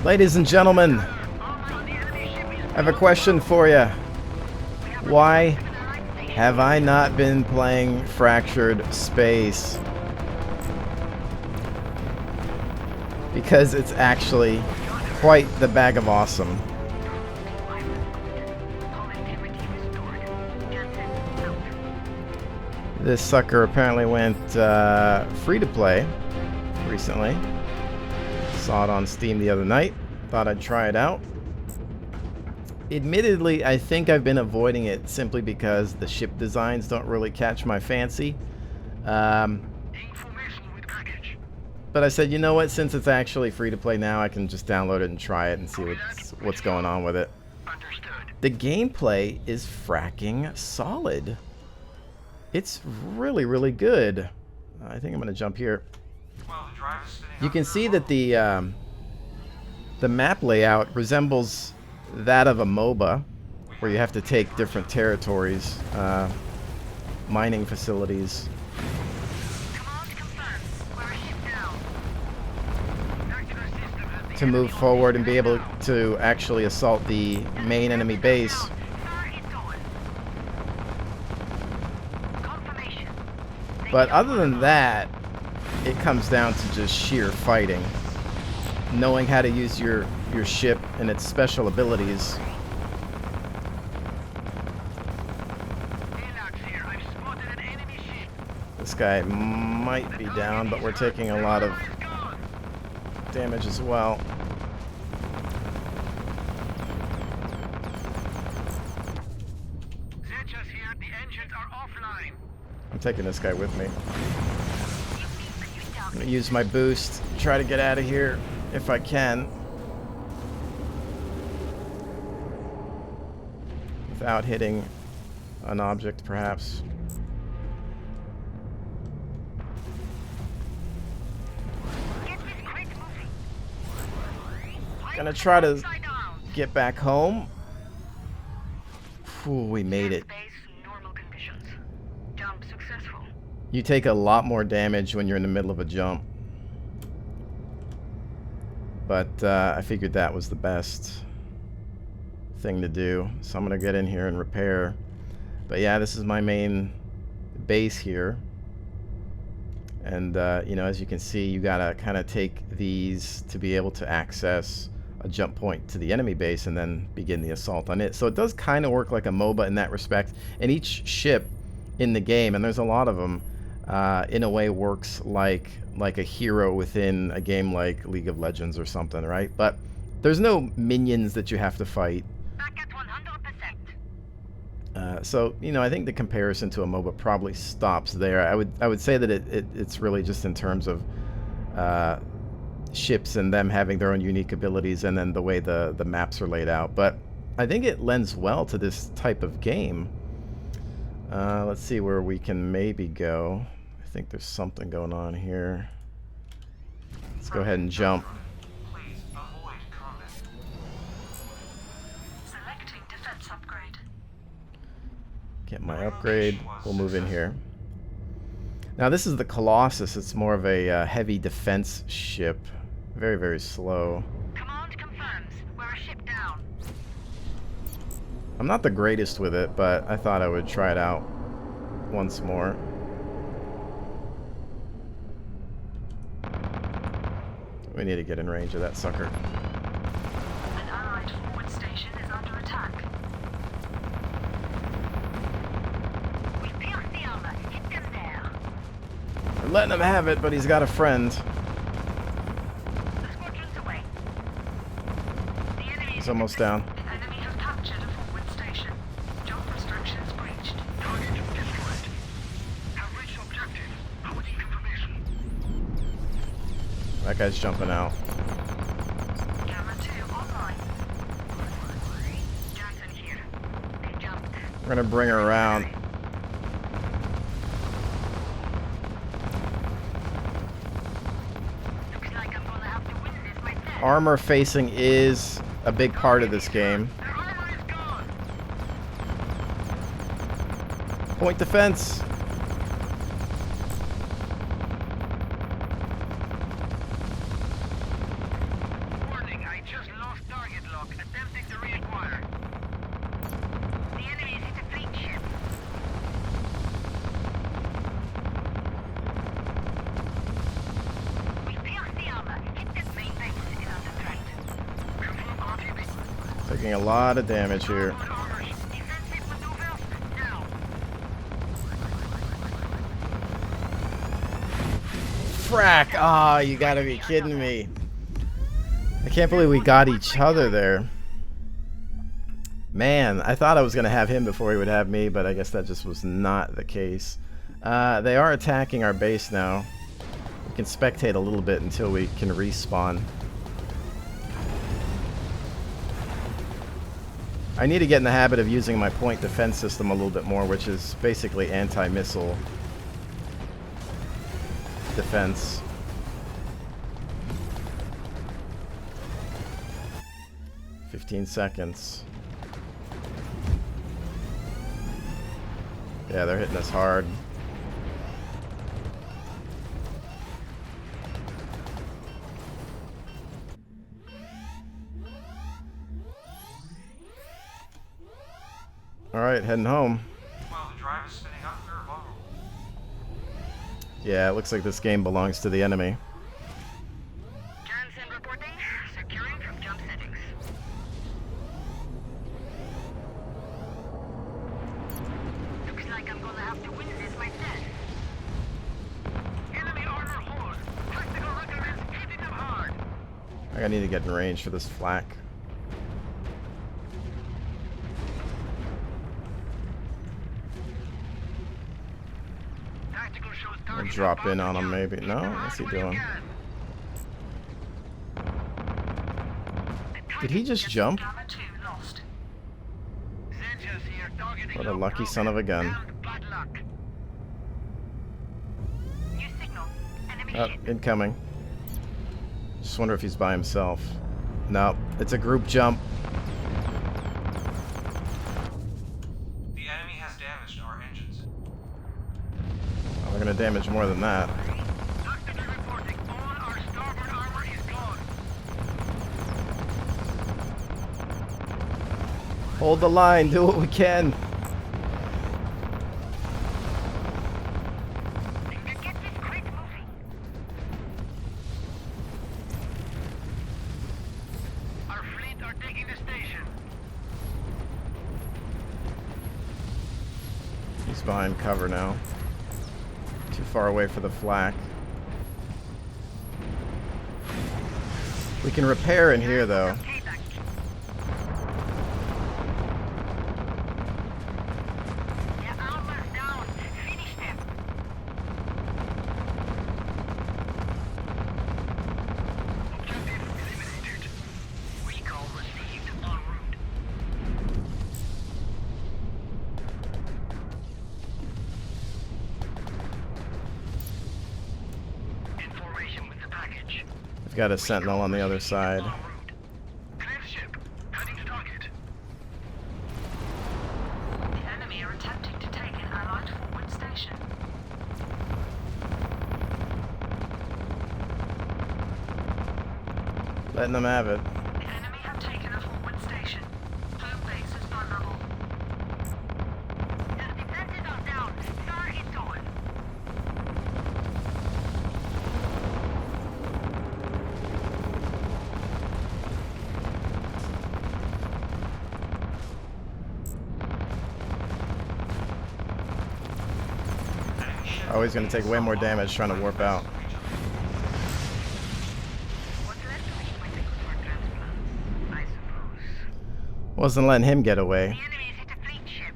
Ladies and gentlemen, I have a question for you. Why have I not been playing Fractured Space? Because it's actually quite the bag of awesome. This sucker apparently went free to play recently. Saw it on Steam the other night. Thought I'd try it out. Admittedly, I think I've been avoiding it simply because the ship designs don't really catch my fancy. But I said, you know what? Since it's actually free to play now, I can just download it and try it and see what's going on with it. The gameplay is fracking solid. It's really, really good. I think I'm going to jump here. You can see that the map layout resembles that of a MOBA, where you have to take different territories, mining facilities. To move forward and be able to actually assault the main enemy base. But other than that, it comes down to just sheer fighting. Knowing how to use your ship and its special abilities. This guy might be down, but we're taking a lot of damage as well. I'm taking this guy with me. I'm gonna use my boost, try to get out of here if I can. Without hitting an object, perhaps. Gonna try to get back home. Ooh, we made it. You take a lot more damage when you're in the middle of a jump. But I figured that was the best thing to do. So I'm going to get in here and repair. But yeah, this is my main base here. And, you know, as you can see, you got to kind of take these to be able to access a jump point to the enemy base and then begin the assault on it. So it does kind of work like a MOBA in that respect. And each ship in the game, and there's a lot of them, in a way works like a hero within a game like League of Legends or something, right? But there's no minions that you have to fight. Back at 100%. So, you know, I think the comparison to a MOBA probably stops there. I would say that it's really just in terms of ships and them having their own unique abilities and then the way the maps are laid out. But I think it lends well to this type of game. Let's see where we can maybe go. I think there's something going on here. Let's go ahead and jump. Selecting defense upgrade. Get my upgrade. We'll move in here. Now this is the Colossus. It's more of a heavy defense ship. Very, very slow. Command confirms. We're a ship down. I'm not the greatest with it, but I thought I would try it out once more. We need to get in range of that sucker. An allied forward station is under attack. We pierced the armor. Hit them there. We're letting him have it, but he's got a friend. The squadron's away. The enemy He's almost down. The enemy has captured a forward station. Jump restrictions breached. Target destroyed. Have reached objective. Awaiting confirmation. That guy's jumping out. Gamma 2 online. Johnson here. They jumped. We're gonna bring her around. Looks like I'm gonna have to win this myself. Armor facing is a big part of this game. Their armor is gone. Point defense. taking a lot of damage here. Frack! Ah, you gotta be kidding me. I can't believe we got each other there. Man, I thought I was gonna have him before he would have me, but I guess that just was not the case. They are attacking our base now. We can spectate a little bit until we can respawn. I need to get in the habit of using my point defense system a little bit more, which is basically anti-missile defense. "15 seconds. Yeah, they're hitting us hard. Alright, heading home. Well, the drive is spinning up. We're vulnerable. Yeah, it looks like this game belongs to the enemy. Johnson reporting. Securing from jump settings. Looks like I'm gonna have to win this myself. Enemy armor hold. Tactical recommends hitting them hard. I need to get in range for this flak. Tactical shows I'll target. drop in on him maybe. No? What's he doing? Did he just jump? Gamma 2 lost. What a lucky son of a gun. New signal. Enemy Oh, hit. incoming. Just wonder if he's by himself. No, it's a group jump. The enemy has damaged our engines. Oh, they're gonna damage more than that. Tactical reporting. All our starboard armor is gone. Hold the line, do what we can. Get this crate moving. Our fleet are taking the station. He's behind cover now. Too far away for the flak. We can repair in here though. Payback. Their armor's down. Finish them. Objective eliminated. Recall received en route. Information with the package. We've got a sentinel on the other side. En route. Clear the ship. Heading to target. The enemy are attempting to take an allied forward station. Letting them have it. The enemy have taken a forward station. Home base is vulnerable. Their defenses are down. Star is on. Enemy ship. Oh, he's gonna take way more damage trying to warp out. What's left of me might be good for transplant, I suppose. Wasn't letting him get away. The enemy is hit a fleet ship.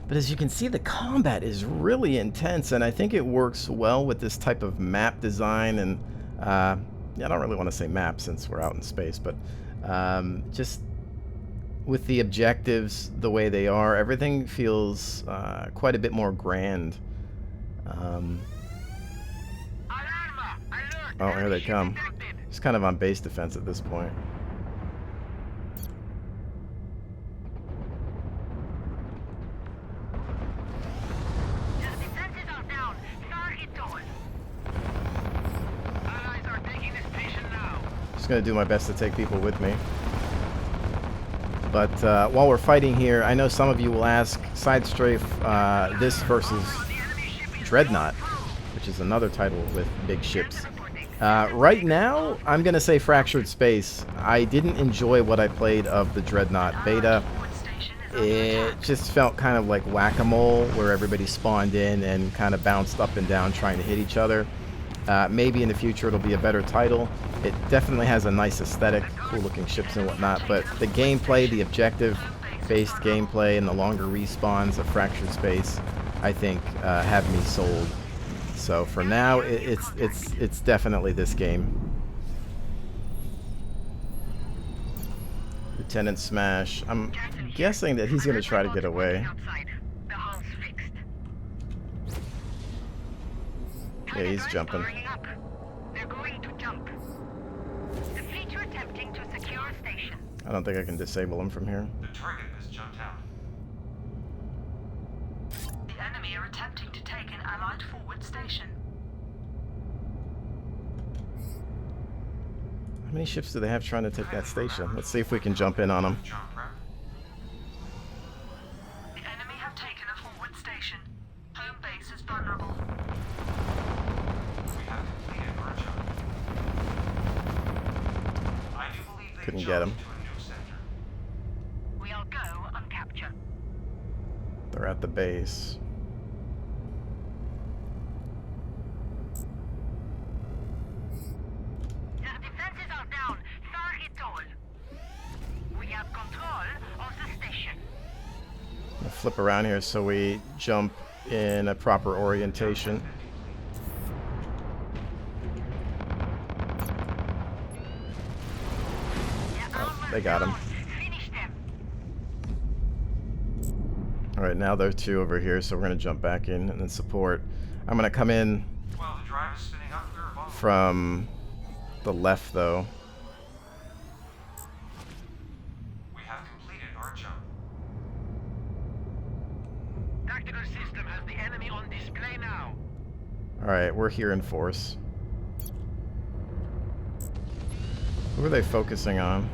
But as you can see, the combat is really intense, and I think it works well with this type of map design. And yeah, I don't really want to say map since we're out in space, but just with the objectives the way they are, everything feels quite a bit more grand. Alarma! Alert! Oh, here they Ship come. detected. It's kind of on base defense at this point. Their defenses are down. Star is on. Allies are taking the station now. Just gonna do my best to take people with me. But while we're fighting here, I know some of you will ask, SideStrafe, this versus The enemy ship is Dreadnought, which is another title with big ships. reporting. Right now, I'm going to say Fractured Space. I didn't enjoy what I played of the Dreadnought beta. Forward station is under It attack. just felt kind of like whack-a-mole, where everybody spawned in and kind of bounced up and down trying to hit each other. Maybe in the future it'll be a better title. It definitely has a nice aesthetic, cool-looking ships and whatnot, but the gameplay, the objective-based gameplay, and the longer respawns of Fractured Space, I think, have me sold. So for now, it's definitely this game. Lieutenant Smash. I'm guessing that he's going to try to get away. Outside. The hull's fixed. Yeah, he's jumping. Firing up. They're going to jump. The fleet are attempting to secure a station. I don't think I can disable him from here. The target has jumped out. The enemy are attempting to take an allied forward station. How many ships do they have trying to take that station? Let's see if we can jump in on them. Jump prep. The enemy have taken a forward station. Home base is vulnerable. We have completed our jump. I do believe they Couldn't jumped get him. to a new sector. We'll go on capture. They're at the base. Their defenses are down. Fire it all. We have control of the station. I'll flip around here so we jump in a proper orientation. They got him. Finish them. Alright, now there are two over here, so we're going to jump back in and then support. I'm going to come in Well, the drive is spinning up. We're above. from the left, though. We have completed our jump. Tactical system has the enemy on display now. Alright, we're here in force. Who are they focusing on?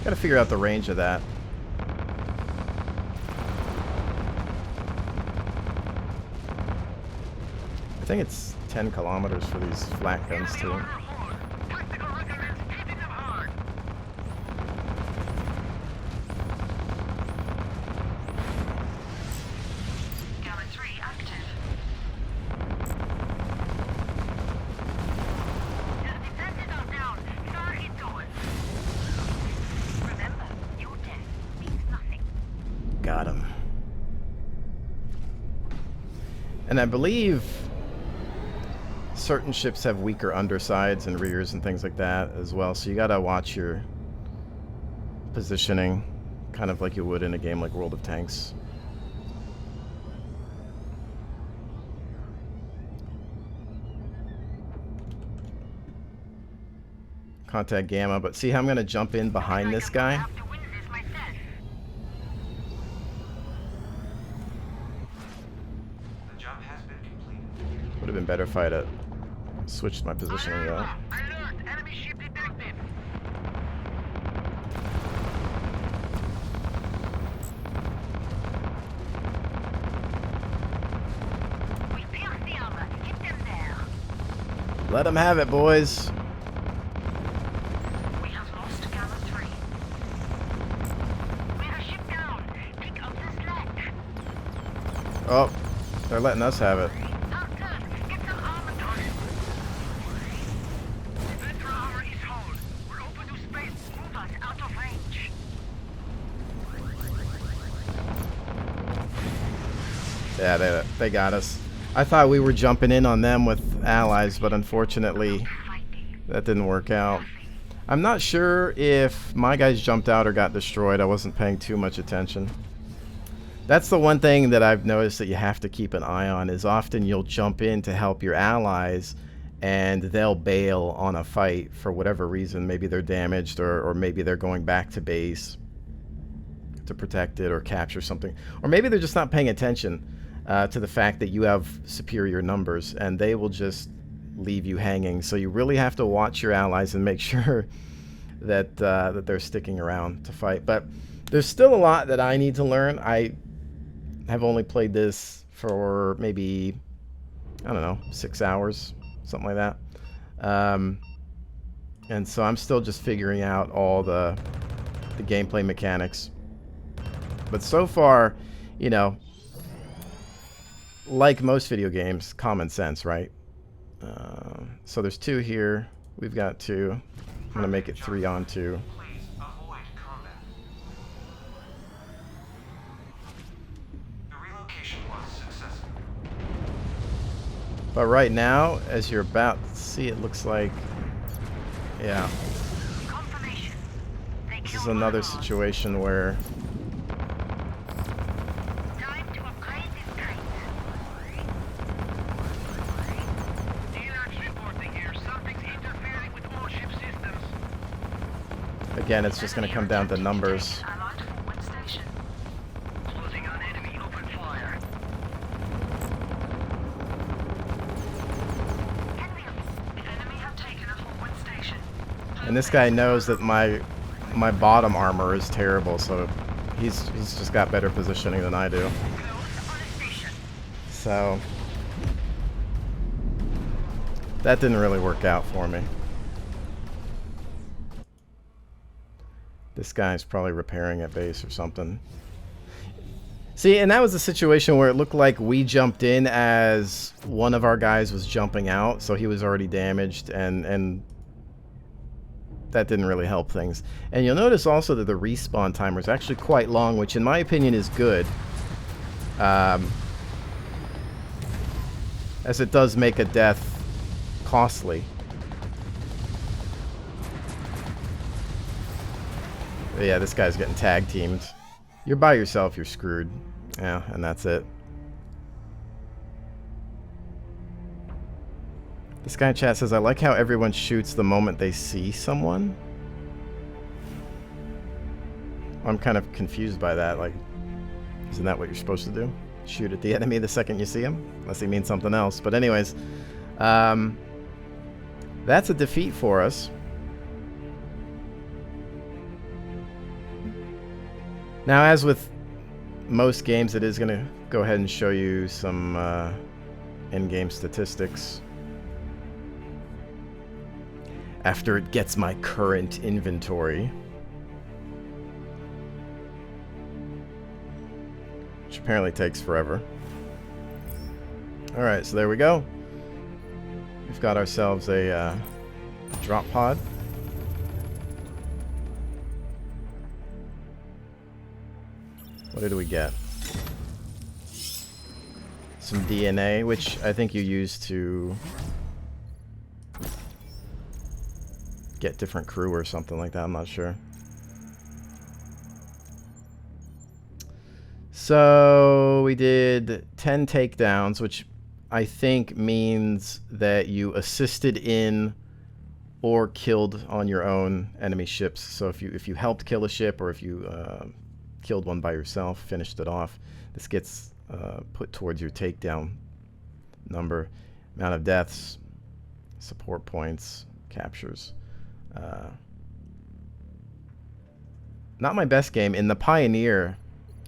Gotta figure out the range of that. I think it's 10 kilometers for these flak guns, too. Tactical recommends hitting them hard. Gamma 3 active. Their defenses are down. Fire it all. Remember, your death means nothing. Got him. And I believe certain ships have weaker undersides and rears and things like that as well, so you gotta watch your positioning, kind of like you would in a game like World of Tanks. Contact Gamma, but see how I'm gonna jump in behind this guy? I have to win this myself. The jump has been completed. Would have been better if I had switched my positioning though. Alert! Enemy ship detected. We pierce the armor. Hit them there. Let them have it, boys. We have lost Gamma 3. We're a ship down. Pick up the slack. Oh, they're letting us have it. Our turn. Get some armor done. Ventral armor is hold. We're open to space. Move us out of range. Yeah, they got us. I thought we were jumping in on them with allies, but unfortunately Fighting. that didn't work out. I'm not sure if my guys jumped out or got destroyed. I wasn't paying too much attention. That's the one thing that I've noticed that you have to keep an eye on, is often you'll jump in to help your allies and they'll bail on a fight for whatever reason. Maybe they're damaged, or maybe they're going back to base to protect it or capture something. Or maybe they're just not paying attention to the fact that you have superior numbers, and they will just leave you hanging. So you really have to watch your allies and make sure that that they're sticking around to fight. But there's still a lot that I need to learn. I have only played this for maybe, I don't know, 6 hours, something like that. And so I'm still just figuring out all the gameplay mechanics. But so far, you know, like most video games, common sense, right? So there's 2 here. We've got 2. I'm going to make it 3 on 2. Please avoid combat. The relocation was successful. But right now, as you're about to see, it looks like, yeah, Confirmation. They this is killed another one of us. situation where Time to upgrade this crate. Delax reporting here. Something's interfering with all ship systems. again, it's just going to come down to numbers. Allied forward station. Closing on enemy. Open fire. Enemy have taken a forward station. And this guy knows that my bottom armor is terrible, so he's just got better positioning than I do. Close on a station. So that didn't really work out for me. This guy's probably repairing at base or something. See, and that was a situation where it looked like we jumped in as one of our guys was jumping out, so he was already damaged, and that didn't really help things. And you'll notice also that the respawn timer is actually quite long, which in my opinion is good. As it does make a death costly. But yeah, this guy's getting tag teamed. You're by yourself, you're screwed. Yeah, and that's it. This guy in chat says, I like how everyone shoots the moment they see someone. I'm kind of confused by that. Like, isn't that what you're supposed to do? Shoot at the enemy the second you see him? Unless he means something else. But anyways, that's a defeat for us. Now, as with most games, it is going to go ahead and show you some in-game statistics. After it gets my current inventory. Which apparently takes forever. Alright, so there we go. We've got ourselves a drop pod. What did we get? Some DNA, which I think you use to get different crew or something like that. I'm not sure. So we did 10 takedowns, which I think means that you assisted in or killed on your own enemy ships. So if you helped kill a ship, or if you killed one by yourself, finished it off, this gets put towards your takedown number. Amount of deaths, support points, captures. Not my best game. In the Pioneer,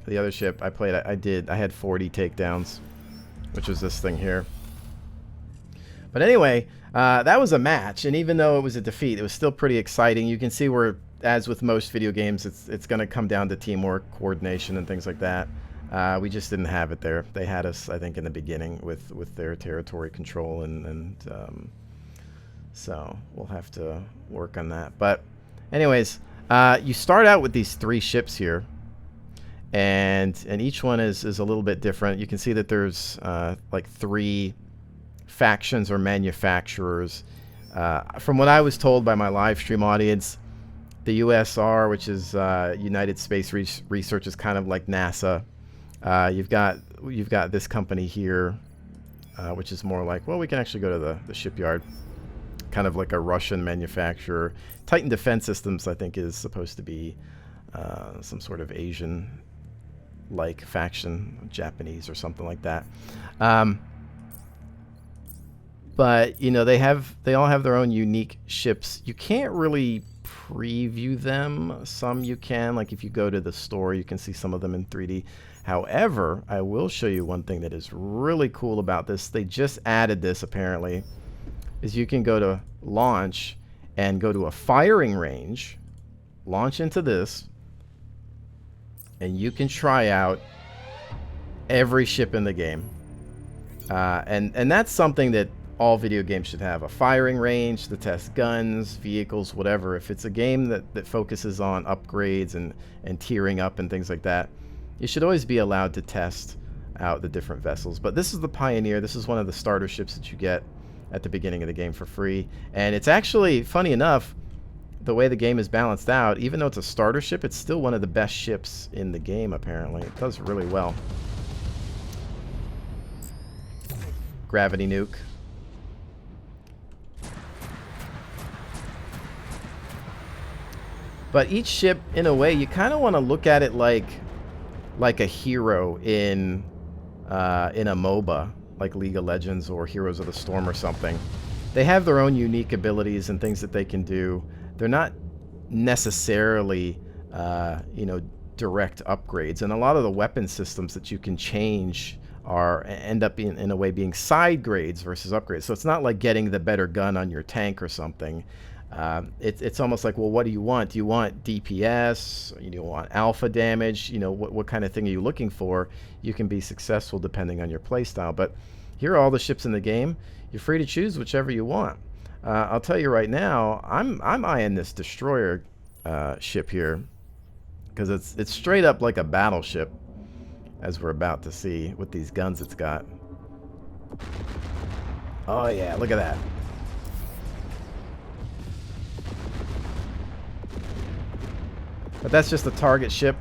the other ship I played, I had 40 takedowns, which was this thing here. But anyway, that was a match, and even though it was a defeat, it was still pretty exciting. You can see where, as with most video games, it's going to come down to teamwork, coordination, and things like that. We just didn't have it there. They had us, I think, in the beginning with their territory control, and so we'll have to work on that. But anyways, you start out with these 3 ships here, and each one is a little bit different. You can see that there's like 3 factions or manufacturers. From what I was told by my live stream audience, the USR, which is United Space Research, is kind of like NASA. You've got this company here, which is more like, well, we can actually go to the shipyard. Kind of like a Russian manufacturer. Titan Defense Systems, I think, is supposed to be some sort of Asian-like faction, Japanese or something like that. But you know, they all have their own unique ships. You can't really preview them. Some you can, like if you go to the store, you can see some of them in 3D. However, I will show you one thing that is really cool about this. They just added this apparently, is you can go to launch and go to a firing range, launch into this, and you can try out every ship in the game. And that's something that all video games should have, a firing range to test guns, vehicles, whatever. If it's a game that focuses on upgrades and tiering up and things like that, you should always be allowed to test out the different vessels. But this is the Pioneer. This is one of the starter ships that you get at the beginning of the game for free. And it's actually, funny enough, the way the game is balanced out, even though it's a starter ship, it's still one of the best ships in the game, apparently. It does really well. Gravity nuke. But each ship, in a way, you kind of want to look at it like a hero in a MOBA, like League of Legends or Heroes of the Storm or something. They have their own unique abilities and things that they can do. They're not necessarily, you know, direct upgrades. And a lot of the weapon systems that you can change end up being, in a way, being side grades versus upgrades. So it's not like getting the better gun on your tank or something. It's almost like, well, what do you want? Do you want DPS? You want alpha damage? You know, what kind of thing are you looking for? You can be successful depending on your playstyle. But here are all the ships in the game. You're free to choose whichever you want. I'll tell you right now, I'm eyeing this destroyer ship here because it's straight up like a battleship, as we're about to see with these guns it's got. Oh yeah, look at that. But that's just a target ship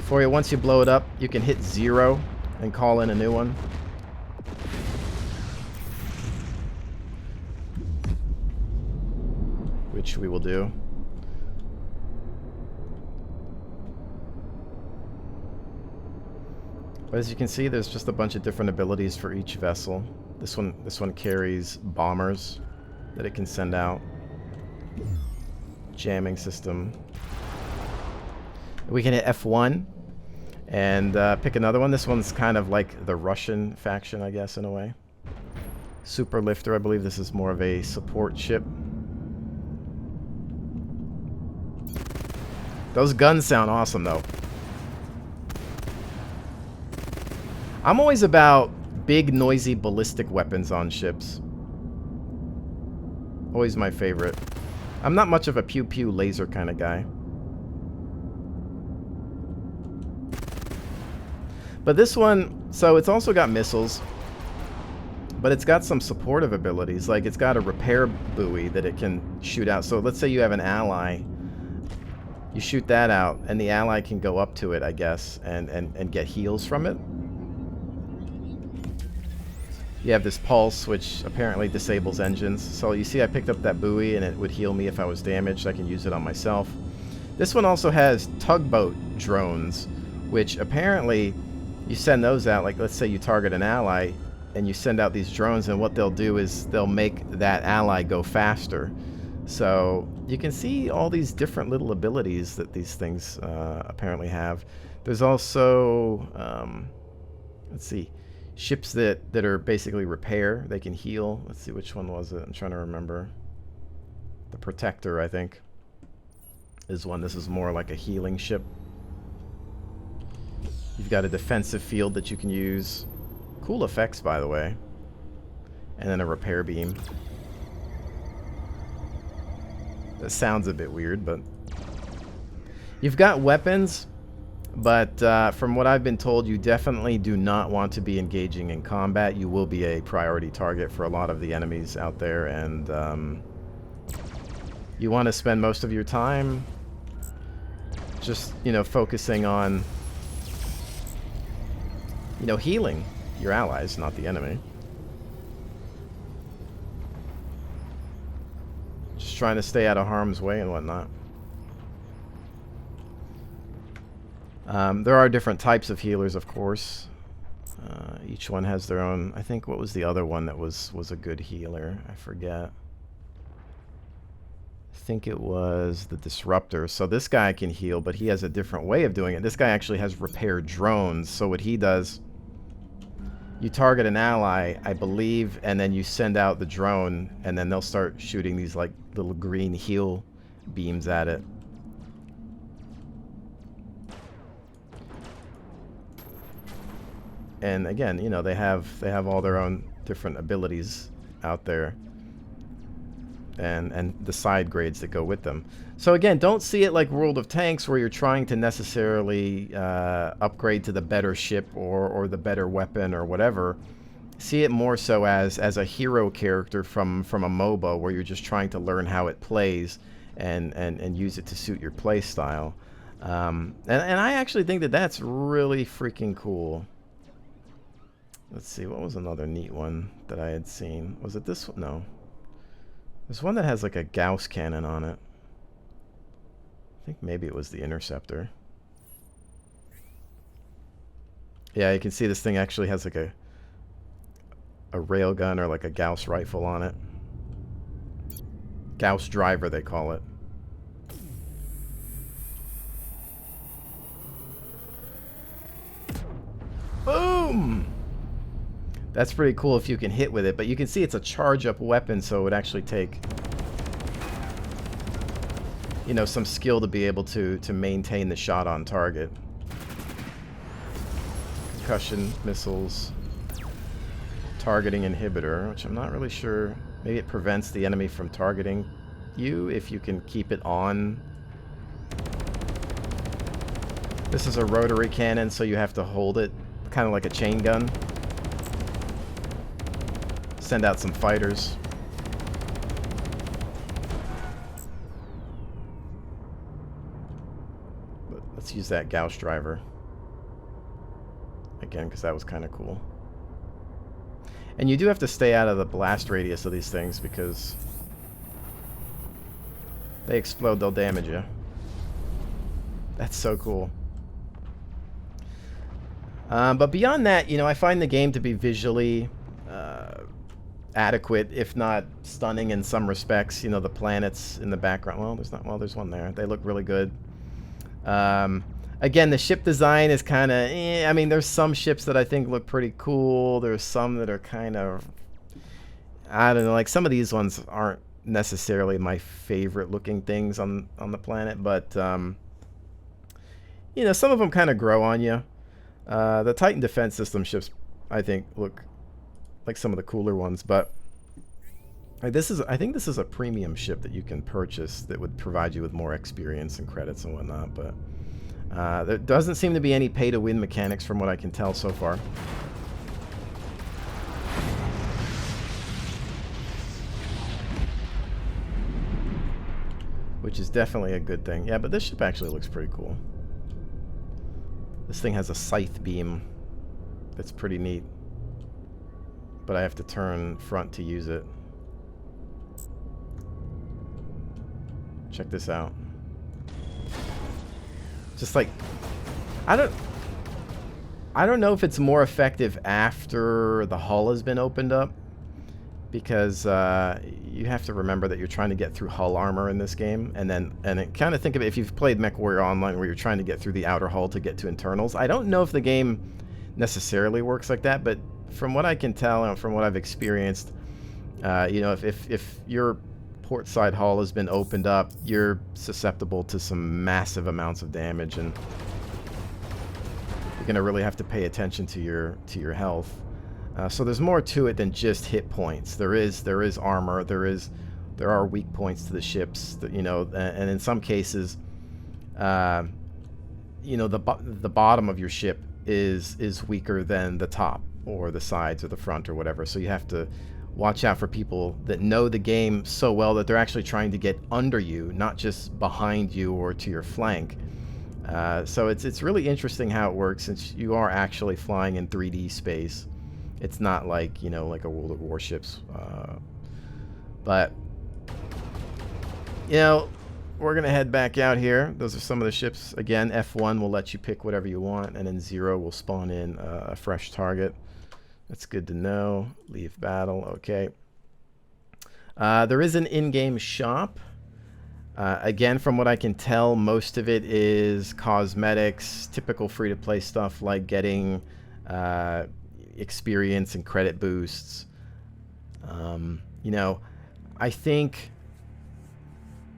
for you. Once you blow it up, you can hit 0 and call in a new one. Which we will do. But as you can see, there's just a bunch of different abilities for each vessel. This one carries bombers that it can send out. Jamming system. We can hit F1 and pick another one. This one's kind of like the Russian faction, I guess, in a way. Super Lifter, I believe this is more of a support ship. Those guns sound awesome, though. I'm always about big, noisy, ballistic weapons on ships. Always my favorite. I'm not much of a pew-pew laser kind of guy. But this one, so it's also got missiles, but it's got some supportive abilities. Like it's got a repair buoy that it can shoot out. So let's say you have an ally. You shoot that out, and the ally can go up to it, I guess, and get heals from it. You have this pulse, which apparently disables engines. So you see I picked up that buoy, and it would heal me if I was damaged. I can use it on myself. This one also has tugboat drones, which apparently you send those out. Like, let's say you target an ally, and you send out these drones, and what they'll do is they'll make that ally go faster. So you can see all these different little abilities that these things apparently have. There's also, let's see, ships that are basically repair. They can heal. Let's see, which one was it? I'm trying to remember. The Protector, I think, is one. This is more like a healing ship. You've got a defensive field that you can use. Cool effects, by the way. And then a repair beam. That sounds a bit weird, but you've got weapons, but from what I've been told, you definitely do not want to be engaging in combat. You will be a priority target for a lot of the enemies out there, and you want to spend most of your time just, you know, focusing on, you know, healing your allies, not the enemy. Just trying to stay out of harm's way and whatnot. There are different types of healers, of course. Each one has their own. I think, what was the other one that was a good healer? I forget. think it was the disruptor. So this guy can heal, but he has a different way of doing it. This guy actually has repair drones. So what he does, you target an ally, I believe, and then you send out the drone, and then they'll start shooting these like little green heal beams at it. And again, you know, they have all their own different abilities out there, and the side grades that go with them. So again, don't see it like World of Tanks where you're trying to necessarily upgrade to the better ship or the better weapon or whatever. See it more so as a hero character from a MOBA where you're just trying to learn how it plays and use it to suit your play style. And I actually think that that's really freaking cool. Let's see, what was another neat one that I had seen? Was it this one? No. There's one that has like a Gauss cannon on it. I think maybe it was the Interceptor. Yeah, you can see this thing actually has like a railgun or like a Gauss rifle on it. Gauss driver, they call it. Boom! That's pretty cool if you can hit with it, but you can see it's a charge-up weapon, so it would actually take, you know, some skill to be able to maintain the shot on target. Concussion missiles. Targeting inhibitor, which I'm not really sure. Maybe it prevents the enemy from targeting you if you can keep it on. This is a rotary cannon, so you have to hold it kind of like a chain gun. Send out some fighters. But let's use that Gauss driver again, because that was kind of cool. And you do have to stay out of the blast radius of these things because they explode, they'll damage you. That's so cool. But beyond that, you know, I find the game to be visually adequate, if not stunning in some respects. You know, the planets in the background. Well, there's not. Well, there's one there. They look really good. Again, the ship design is kind of. I mean, there's some ships that I think look pretty cool. There's some that are kind of. I don't know. Like some of these ones aren't necessarily my favorite looking things on the planet, but you know, some of them kind of grow on you. The Titan Defense System ships, I think, look like some of the cooler ones, but like I think this is a premium ship that you can purchase that would provide you with more experience and credits and whatnot, but there doesn't seem to be any pay-to-win mechanics from what I can tell so far. Which is definitely a good thing. Yeah, but this ship actually looks pretty cool. This thing has a scythe beam that's pretty neat. But I have to turn front to use it. Check this out. Just like, I don't know if it's more effective after the hull has been opened up, because you have to remember that you're trying to get through hull armor in this game, and kind of think of it if you've played MechWarrior Online, where you're trying to get through the outer hull to get to internals. I don't know if the game necessarily works like that, but from what I can tell and from what I've experienced, you know, if your port side hull has been opened up, you're susceptible to some massive amounts of damage, and you're gonna really have to pay attention to your health. So there's more to it than just hit points. There is armor. There are weak points to the ships. That, you know, and in some cases, you know, the bottom of your ship is weaker than the top or the sides or the front or whatever. So you have to watch out for people that know the game so well that they're actually trying to get under you, not just behind you or to your flank. So it's really interesting how it works, since you are actually flying in 3D space. It's not like, you know, like a World of Warships. But, you know, we're going to head back out here. Those are some of the ships. Again, F1 will let you pick whatever you want, and then 0 will spawn in a fresh target. That's good to know. Leave battle. Okay. There is an in-game shop. Again, from what I can tell, most of it is cosmetics, typical free-to-play stuff like getting experience and credit boosts. You know, I think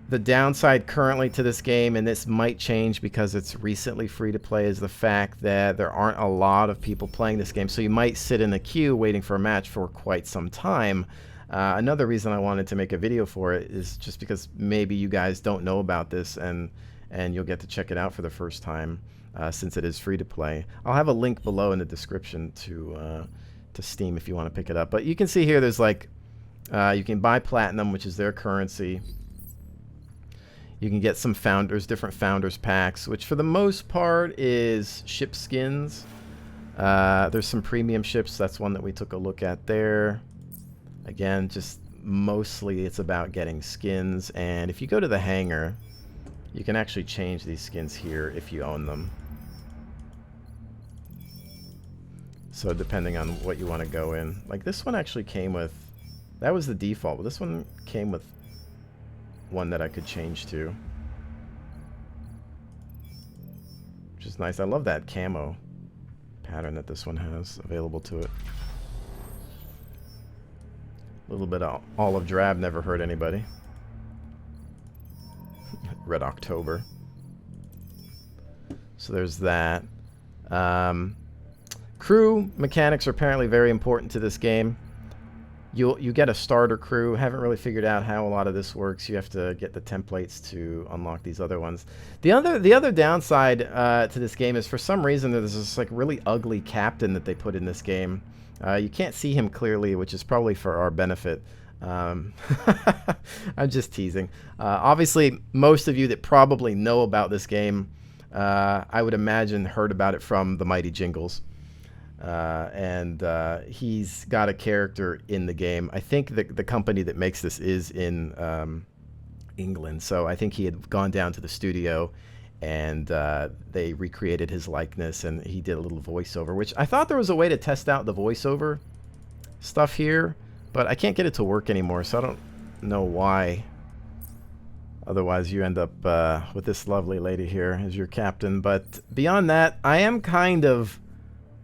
the downside currently to this game, and this might change because it's recently free-to-play, is the fact that there aren't a lot of people playing this game. So you might sit in the queue waiting for a match for quite some time. Another reason I wanted to make a video for it is just because maybe you guys don't know about this, and you'll get to check it out for the first time since it is free-to-play. I'll have a link below in the description to Steam if you want to pick it up. But you can see here there's like, you can buy platinum, which is their currency. You can get some founders, different founders packs, which for the most part is ship skins. There's some premium ships. That's one that we took a look at there. Again, just mostly it's about getting skins. And if you go to the hangar, you can actually change these skins here if you own them. So depending on what you want to go in. Like this one actually came with, that was the default, but this one came with one that I could change to, which is nice. I love that camo pattern that this one has available to it. A little bit of olive drab never hurt anybody. Red October. So there's that. Crew mechanics are apparently very important to this game. You get a starter crew. Haven't really figured out how a lot of this works. You have to get the templates to unlock these other ones. The other downside to this game is for some reason there's this like really ugly captain that they put in this game. You can't see him clearly, which is probably for our benefit. I'm just teasing. Obviously, most of you that probably know about this game, I would imagine heard about it from the Mighty Jingles. And he's got a character in the game. I think the company that makes this is in England, so I think he had gone down to the studio and they recreated his likeness, and he did a little voiceover, which I thought there was a way to test out the voiceover stuff here, but I can't get it to work anymore, so I don't know why. Otherwise you end up with this lovely lady here as your captain. But beyond that, I am kind of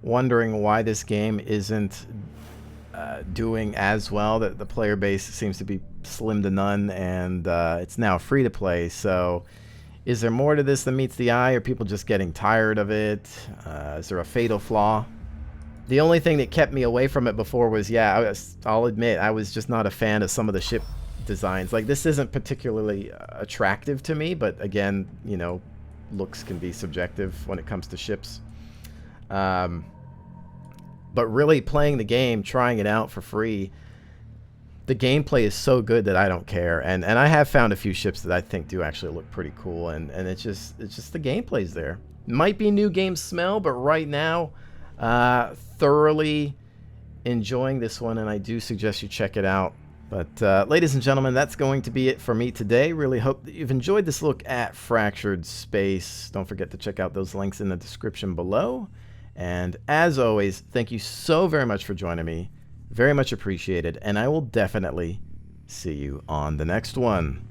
wondering why this game isn't doing as well. That the player base seems to be slim to none, and it's now free to play. So is there more to this than meets the eye? Are people just getting tired of it? Is there a fatal flaw? The only thing that kept me away from it before was, yeah, I'll admit, I was just not a fan of some of the ship designs. Like, this isn't particularly attractive to me, but again, you know, looks can be subjective when it comes to ships. But really playing the game, trying it out for free, the gameplay is so good that I don't care. And I have found a few ships that I think do actually look pretty cool, and it's just the gameplay's there. Might be new game smell, but right now, thoroughly enjoying this one, and I do suggest you check it out. But ladies and gentlemen, that's going to be it for me today. Really hope that you've enjoyed this look at Fractured Space. Don't forget to check out those links in the description below. And as always, thank you so very much for joining me. Very much appreciated. And I will definitely see you on the next one.